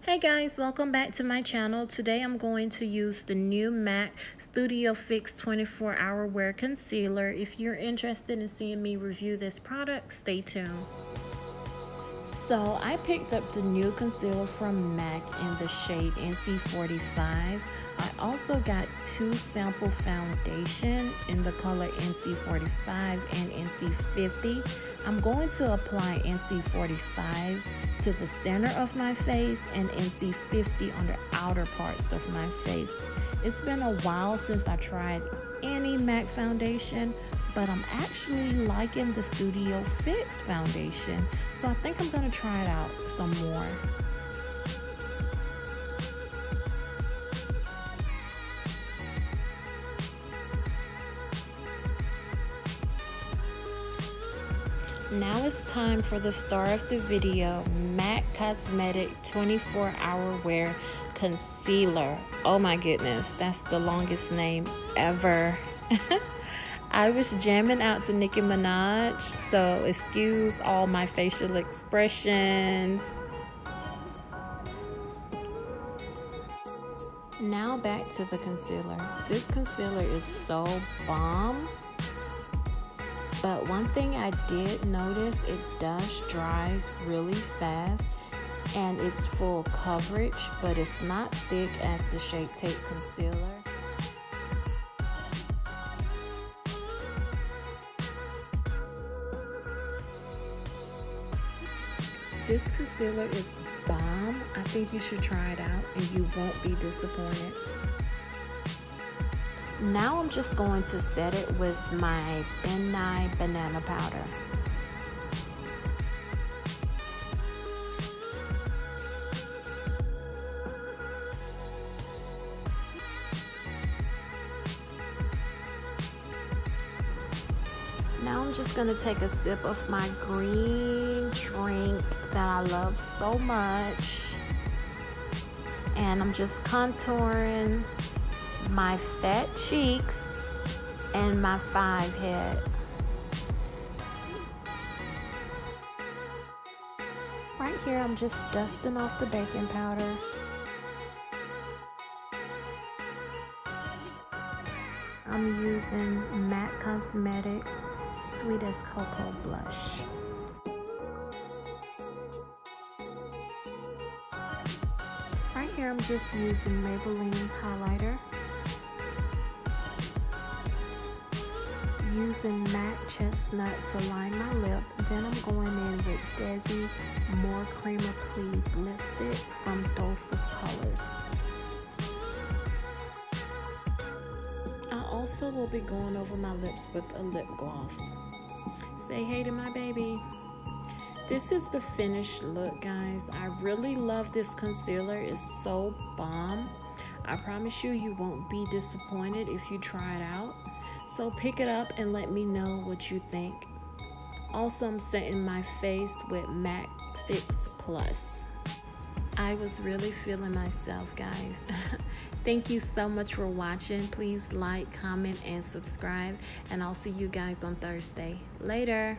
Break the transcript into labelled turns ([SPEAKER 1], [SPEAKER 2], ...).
[SPEAKER 1] Hey guys, welcome back to my channel. Today I'm going to use the new MAC Studio Fix 24-Hour Wear Concealer. If you're interested in seeing me review this product, stay tuned. So I picked up the new concealer from MAC in the shade NC45. I also got two sample foundation in the color NC45 and NC50. I'm going to apply NC45 to the center of my face and NC50 on the outer parts of my face. It's been a while since I tried any MAC foundation, but I'm actually liking the Studio Fix foundation, so I think I'm going to try it out some more. Now it's time for the star of the video, MAC Cosmetic 24-Hour Wear Concealer. Oh my goodness, that's the longest name ever. I was jamming out to Nicki Minaj, so excuse all my facial expressions. Now back to the concealer. This concealer is so bomb. But one thing I did notice, it does dry really fast and it's full coverage, but it's not thick as the Shape Tape concealer. This concealer is bomb. I think you should try it out and you won't be disappointed. Now I'm just going to set it with my NC45 banana powder. Now I'm just going to take a sip of my green drink that I love so much. And I'm just contouring my fat cheeks and my 5 head. Right here I'm just dusting off the baking powder. I'm using MAC Cosmetic Sweet as Cocoa blush. Right here I'm just using Maybelline highlighter. Using matte Chestnut to line my lip. Then I'm going in with Desi More Creamer Please lipstick from Dose of Colors. I also will be going over my lips with a lip gloss. Say hey to my baby. This is the finished look, guys. I really love this concealer. It's so bomb. I promise you, you won't be disappointed if you try it out. So pick it up and let me know what you think. Also, I'm setting my face with MAC Fix Plus. I was really feeling myself, guys. Thank you so much for watching. Please like, comment, and subscribe. And I'll see you guys on Thursday. Later.